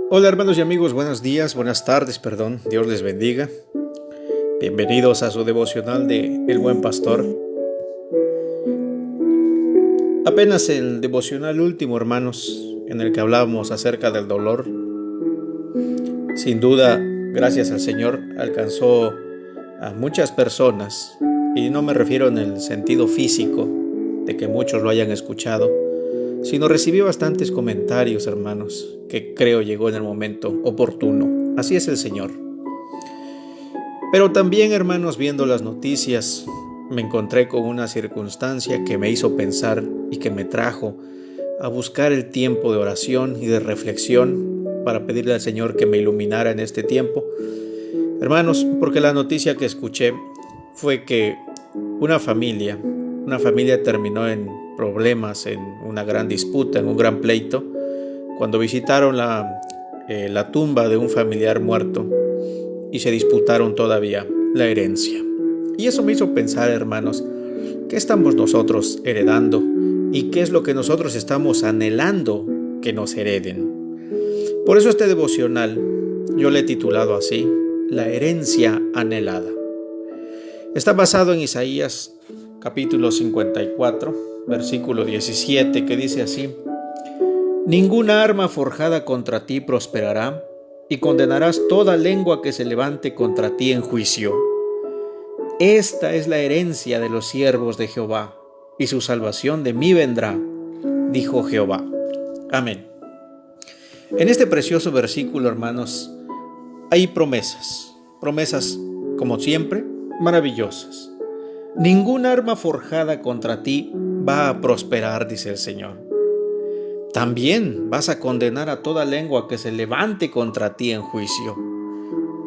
Hola hermanos y amigos, buenos días, buenas tardes, perdón, Dios les bendiga. Bienvenidos a su devocional de El Buen Pastor. Apenas el devocional último, hermanos, en el que hablábamos acerca del dolor. Sin duda, gracias al Señor, alcanzó a muchas personas, y no me refiero en el sentido físico, de que muchos lo hayan escuchado, sino recibió bastantes comentarios, hermanos, que creo llegó en el momento oportuno. Así es el Señor. Pero también, hermanos, viendo las noticias, me encontré con una circunstancia que me hizo pensar y que me trajo a buscar el tiempo de oración y de reflexión para pedirle al Señor que me iluminara en este tiempo. Hermanos, porque la noticia que escuché fue que una familia terminó en problemas, en una gran disputa, en un gran pleito, cuando visitaron la tumba de un familiar muerto y se disputaron todavía la herencia. Y eso me hizo pensar, hermanos, ¿qué estamos nosotros heredando y qué es lo que nosotros estamos anhelando que nos hereden? Por eso este devocional yo le he titulado así: La herencia anhelada. Está basado en Isaías capítulo 54, versículo 17, que dice así: Ninguna arma forjada contra ti prosperará, y condenarás toda lengua que se levante contra ti en juicio. Esta es la herencia de los siervos de Jehová, y su salvación de mí vendrá, dijo Jehová. Amén. En este precioso versículo, hermanos, hay promesas, como siempre, maravillosas. Ninguna arma forjada contra ti va a prosperar, dice el Señor. También vas a condenar a toda lengua que se levante contra ti en juicio.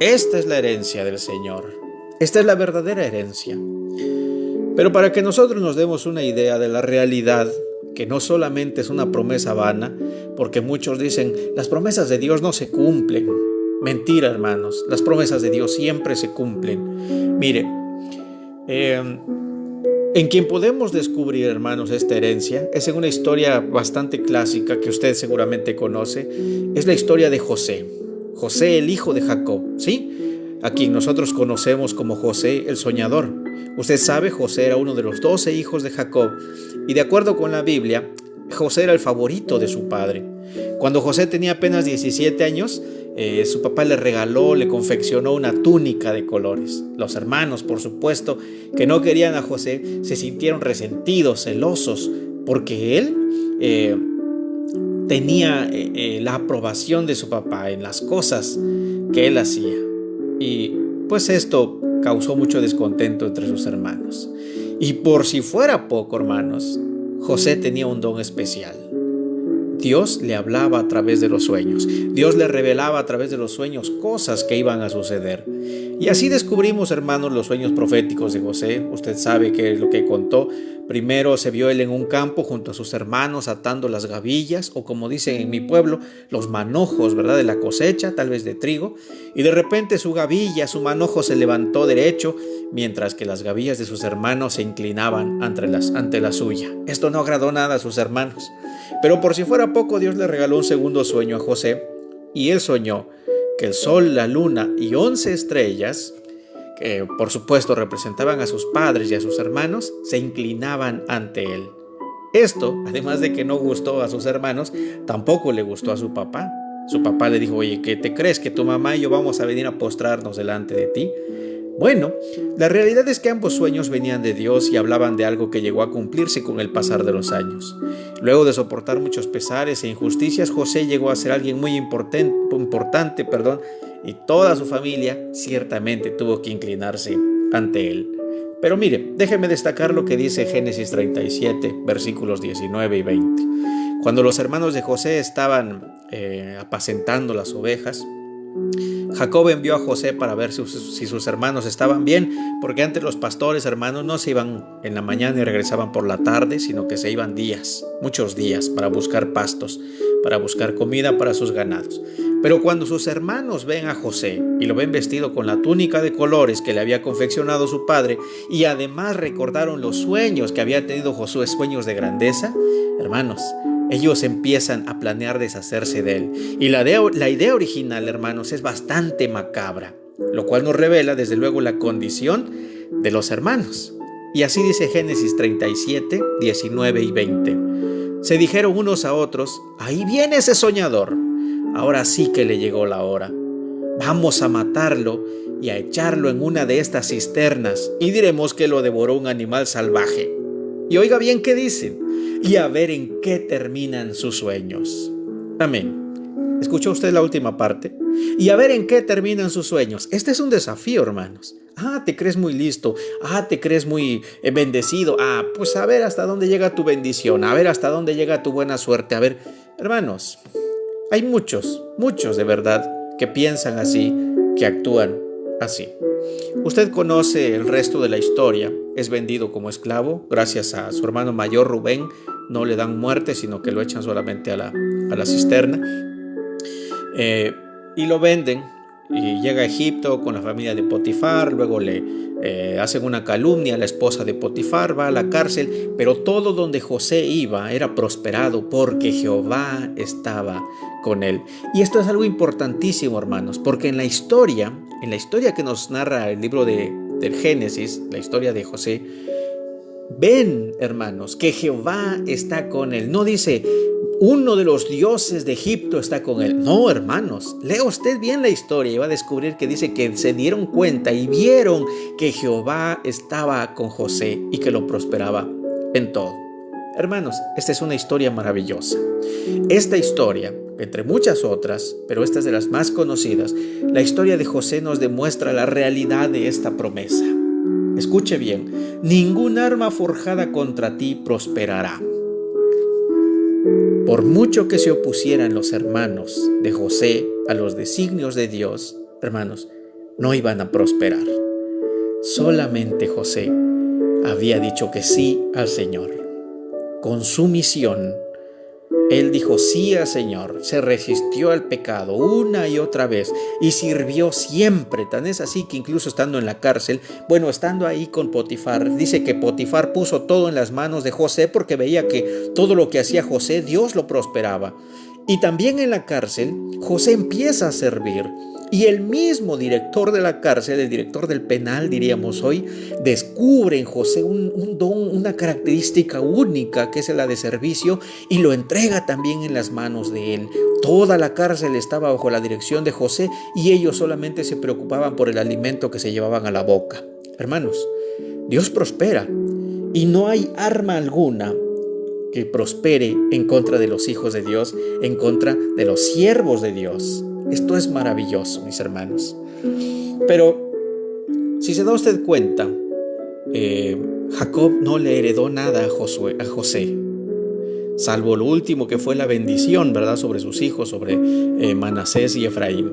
Esta es la herencia del Señor. Esta es la verdadera herencia. Pero para que nosotros nos demos una idea de la realidad, que no solamente es una promesa vana, porque muchos dicen, las promesas de Dios no se cumplen. Mentira, hermanos, las promesas de Dios siempre se cumplen. Mire, en quien podemos descubrir, hermanos, esta herencia es en una historia bastante clásica que usted seguramente conoce. Es la historia de José, el hijo de Jacob, ¿sí? A quien nosotros conocemos como José el soñador. Usted sabe, José era uno de los 12 hijos de Jacob, y de acuerdo con la Biblia, José era el favorito de su padre. Cuando José tenía apenas 17 años, su papá le confeccionó una túnica de colores. Los hermanos, por supuesto, que no querían a José, se sintieron resentidos, celosos, porque él tenía la aprobación de su papá en las cosas que él hacía. Y pues esto causó mucho descontento entre sus hermanos. Y por si fuera poco, hermanos, José tenía un don especial. Dios le hablaba a través de los sueños. Dios le revelaba a través de los sueños cosas que iban a suceder. Y así descubrimos, hermanos, los sueños proféticos de José. Usted sabe qué es lo que contó. Primero se vio él en un campo junto a sus hermanos atando las gavillas, o como dicen en mi pueblo, los manojos, ¿verdad?, de la cosecha, tal vez de trigo. Y de repente su manojo se levantó derecho, mientras que las gavillas de sus hermanos se inclinaban ante la suya. Esto no agradó nada a sus hermanos. Pero por si fuera poco, Dios le regaló un segundo sueño a José, y él soñó que el sol, la luna y 11 estrellas, que por supuesto representaban a sus padres y a sus hermanos, se inclinaban ante él. Esto, además de que no gustó a sus hermanos, tampoco le gustó a su papá. Su papá le dijo: oye, ¿qué te crees? ¿Que tu mamá y yo vamos a venir a postrarnos delante de ti? Bueno, la realidad es que ambos sueños venían de Dios y hablaban de algo que llegó a cumplirse con el pasar de los años. Luego de soportar muchos pesares e injusticias, José llegó a ser alguien muy importante, y toda su familia ciertamente tuvo que inclinarse ante él. Pero mire, déjeme destacar lo que dice Génesis 37, versículos 19 y 20. Cuando los hermanos de José estaban apacentando las ovejas, Jacob envió a José para ver si sus hermanos estaban bien, porque antes los pastores, hermanos, no se iban en la mañana y regresaban por la tarde, sino que se iban muchos días, para buscar pastos, para buscar comida para sus ganados. Pero cuando sus hermanos ven a José y lo ven vestido con la túnica de colores que le había confeccionado su padre, y además recordaron los sueños que había tenido Josué, sueños de grandeza, hermanos, ellos empiezan a planear deshacerse de él. Y la idea original, hermanos, es bastante macabra, lo cual nos revela desde luego la condición de los hermanos. Y así dice Génesis 37, 19 y 20. Se dijeron unos a otros: ahí viene ese soñador. Ahora sí que le llegó la hora. Vamos a matarlo y a echarlo en una de estas cisternas, y diremos que lo devoró un animal salvaje. Y oiga bien qué dicen: y a ver en qué terminan sus sueños. Amén. ¿Escuchó usted la última parte? Y a ver en qué terminan sus sueños. Este es un desafío, hermanos. Te crees muy listo. Te crees muy bendecido. Pues a ver hasta dónde llega tu bendición. A ver hasta dónde llega tu buena suerte. A ver, hermanos, hay muchos de verdad que piensan así, que actúan así. Usted conoce el resto de la historia. Es vendido como esclavo. Gracias a su hermano mayor Rubén, no le dan muerte, sino que lo echan solamente a la cisterna. Y lo venden. Y llega a Egipto con la familia de Potifar. Luego le hacen una calumnia a la esposa de Potifar. Va a la cárcel. Pero todo donde José iba era prosperado, porque Jehová estaba con él. Y esto es algo importantísimo, hermanos, porque en la historia que nos narra el libro del Génesis, la historia de José, ven, hermanos, que Jehová está con él. No dice: uno de los dioses de Egipto está con él. No, hermanos, lea usted bien la historia y va a descubrir que dice que se dieron cuenta y vieron que Jehová estaba con José y que lo prosperaba en todo. Hermanos, esta es una historia maravillosa. Esta historia, entre muchas otras, pero esta es de las más conocidas, la historia de José nos demuestra la realidad de esta promesa. Escuche bien: ningún arma forjada contra ti prosperará. Por mucho que se opusieran los hermanos de José a los designios de Dios, hermanos, no iban a prosperar. Solamente José había dicho que sí al Señor. Con su misión, él dijo sí al Señor, se resistió al pecado una y otra vez y sirvió siempre. Tan es así que incluso estando en la cárcel, estando ahí con Potifar, dice que Potifar puso todo en las manos de José porque veía que todo lo que hacía José, Dios lo prosperaba. Y también en la cárcel, José empieza a servir. Y el mismo director de la cárcel, el director del penal, diríamos hoy, descubre en José un don, una característica única, que es la de servicio, y lo entrega también en las manos de él. Toda la cárcel estaba bajo la dirección de José y ellos solamente se preocupaban por el alimento que se llevaban a la boca. Hermanos, Dios prospera y no hay arma alguna que prospere en contra de los hijos de Dios, en contra de los siervos de Dios. Esto es maravilloso, mis hermanos. Pero si se da usted cuenta, Jacob no le heredó nada a José, salvo lo último, que fue la bendición, ¿verdad?, sobre sus hijos, sobre Manasés y Efraín.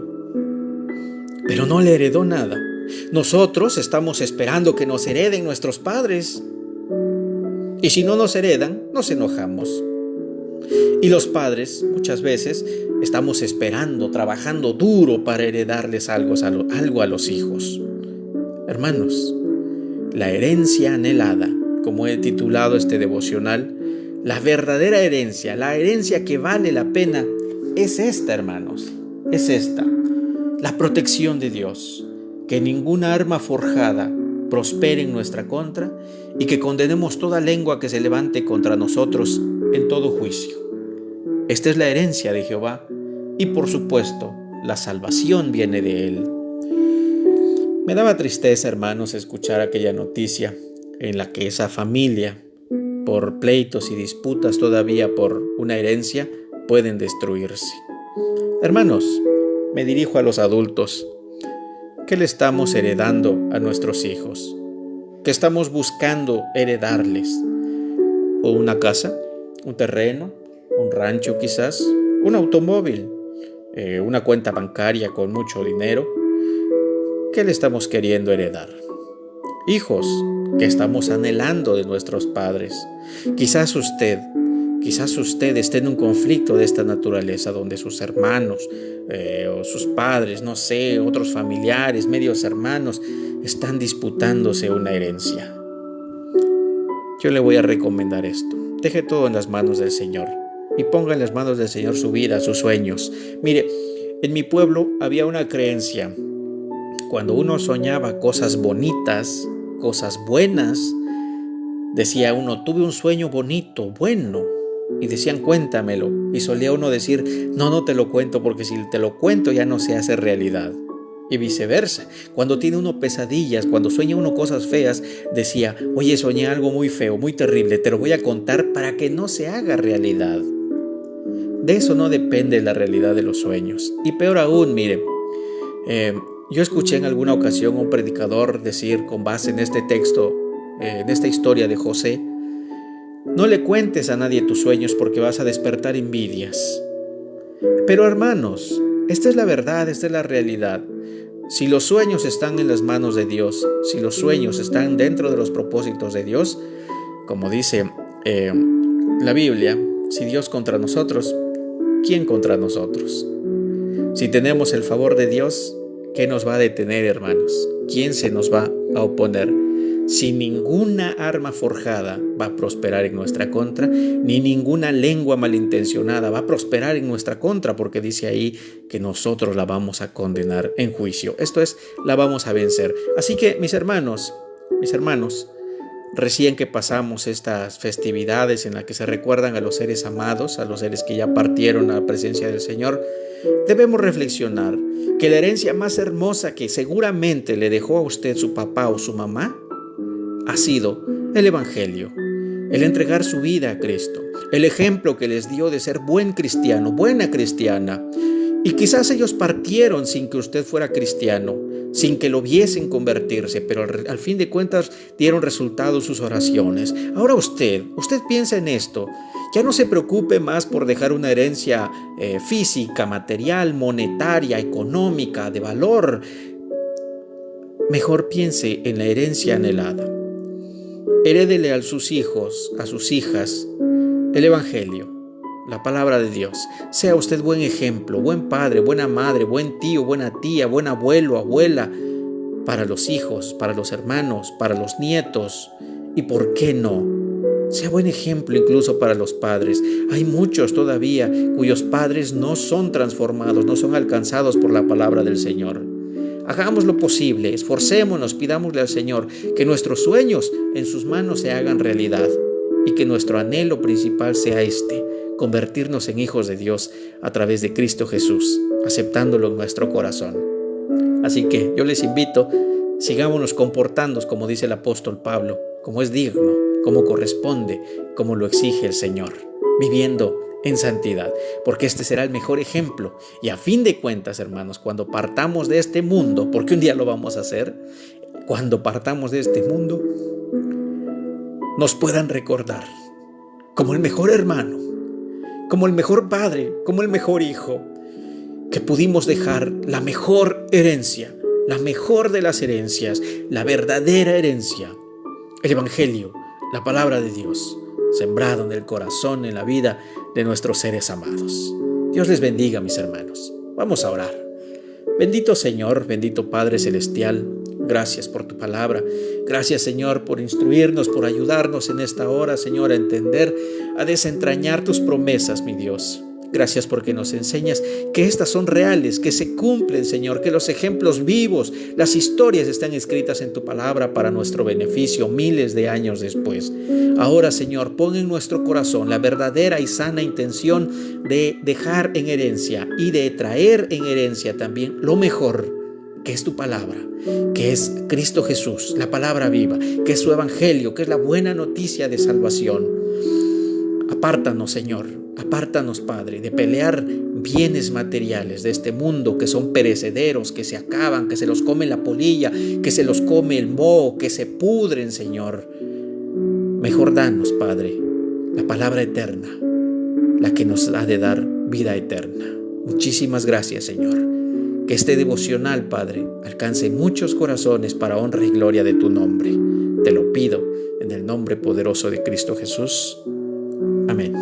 Pero no le heredó nada. Nosotros estamos esperando que nos hereden nuestros padres. Y si no nos heredan, nos enojamos. Y los padres, muchas veces, estamos esperando, trabajando duro para heredarles algo a los hijos. Hermanos, la herencia anhelada, como he titulado este devocional, la verdadera herencia, la herencia que vale la pena, es esta, hermanos, es esta: la protección de Dios, que ninguna arma forjada prospere en nuestra contra y que condenemos toda lengua que se levante contra nosotros en todo juicio. Esta es la herencia de Jehová y, por supuesto, la salvación viene de Él. Me daba tristeza, hermanos, escuchar aquella noticia en la que esa familia, por pleitos y disputas todavía por una herencia, pueden destruirse. Hermanos, me dirijo a los adultos. ¿Qué le estamos heredando a nuestros hijos? ¿Qué estamos buscando heredarles? ¿O una casa? ¿Un terreno? ¿Un rancho quizás? ¿Un automóvil? ¿Una cuenta bancaria con mucho dinero? ¿Qué le estamos queriendo heredar? Hijos, ¿qué estamos anhelando de nuestros padres? Quizás usted esté en un conflicto de esta naturaleza, donde sus hermanos o sus padres, no sé, otros familiares, medios hermanos, están disputándose una herencia. Yo le voy a recomendar esto: deje todo en las manos del Señor y ponga en las manos del Señor su vida, sus sueños. Mire, en mi pueblo había una creencia. Cuando uno soñaba cosas bonitas, cosas buenas, decía uno, tuve un sueño bonito, bueno. Y decían, cuéntamelo. Y solía uno decir, no te lo cuento porque si te lo cuento ya no se hace realidad. Y viceversa. Cuando tiene uno pesadillas, cuando sueña uno cosas feas, decía, oye, soñé algo muy feo, muy terrible, te lo voy a contar para que no se haga realidad. De eso no depende la realidad de los sueños. Y peor aún, mire, yo escuché en alguna ocasión a un predicador decir, con base en este texto, en esta historia de José, no le cuentes a nadie tus sueños porque vas a despertar envidias. Pero hermanos, esta es la verdad, esta es la realidad. Si los sueños están en las manos de Dios, si los sueños están dentro de los propósitos de Dios, como dice la Biblia, si Dios contra nosotros, ¿quién contra nosotros? Si tenemos el favor de Dios, ¿qué nos va a detener, hermanos? ¿Quién se nos va a oponer? Si ninguna arma forjada va a prosperar en nuestra contra, ni ninguna lengua malintencionada va a prosperar en nuestra contra, porque dice ahí que nosotros la vamos a condenar en juicio. Esto es, la vamos a vencer. Así que, mis hermanos, recién que pasamos estas festividades en las que se recuerdan a los seres amados, a los seres que ya partieron a la presencia del Señor, debemos reflexionar que la herencia más hermosa que seguramente le dejó a usted su papá o su mamá ha sido el Evangelio, el entregar su vida a Cristo, el ejemplo que les dio de ser buen cristiano, buena cristiana. Y quizás ellos partieron sin que usted fuera cristiano, sin que lo viesen convertirse, pero al fin de cuentas dieron resultados sus oraciones. Ahora usted piensa en esto. Ya no se preocupe más por dejar una herencia física, material, monetaria, económica, de valor. Mejor piense en la herencia anhelada. Herédele a sus hijos, a sus hijas, el Evangelio, la palabra de Dios. Sea usted buen ejemplo, buen padre, buena madre, buen tío, buena tía, buen abuelo, abuela, para los hijos, para los hermanos, para los nietos. Y ¿por qué no? Sea buen ejemplo incluso para los padres. Hay muchos todavía cuyos padres no son transformados, no son alcanzados por la palabra del Señor. Hagamos lo posible, esforcémonos, pidámosle al Señor que nuestros sueños en sus manos se hagan realidad y que nuestro anhelo principal sea convertirnos en hijos de Dios a través de Cristo Jesús, aceptándolo en nuestro corazón. Así que yo les invito, sigámonos comportándonos como dice el apóstol Pablo, como es digno, como corresponde, como lo exige el Señor, viviendo en santidad, porque este será el mejor ejemplo. Y a fin de cuentas, hermanos, cuando partamos de este mundo, porque un día lo vamos a hacer, cuando partamos de este mundo, nos puedan recordar como el mejor hermano, como el mejor padre, como el mejor hijo, que pudimos dejar la mejor herencia, la mejor de las herencias, la verdadera herencia, el Evangelio, la palabra de Dios, sembrado en el corazón, en la vida de nuestros seres amados. Dios les bendiga, mis hermanos. Vamos a orar. Bendito Señor, bendito Padre Celestial, gracias por tu palabra. Gracias, Señor, por instruirnos, por ayudarnos en esta hora, Señor, a entender, a desentrañar tus promesas, mi Dios. Gracias porque nos enseñas que estas son reales, que se cumplen, Señor, que los ejemplos vivos, las historias están escritas en tu palabra para nuestro beneficio miles de años después. Ahora, Señor, pon en nuestro corazón la verdadera y sana intención de dejar en herencia y de traer en herencia también lo mejor, que es tu palabra, que es Cristo Jesús, la palabra viva, que es su evangelio, que es la buena noticia de salvación. Apártanos, Señor, apártanos, Padre, de pelear bienes materiales de este mundo que son perecederos, que se acaban, que se los come la polilla, que se los come el moho, que se pudren, Señor. Mejor danos, Padre, la palabra eterna, la que nos ha de dar vida eterna. Muchísimas gracias, Señor. Que este devocional, Padre, alcance muchos corazones para honra y gloria de tu nombre. Te lo pido en el nombre poderoso de Cristo Jesús. Amén.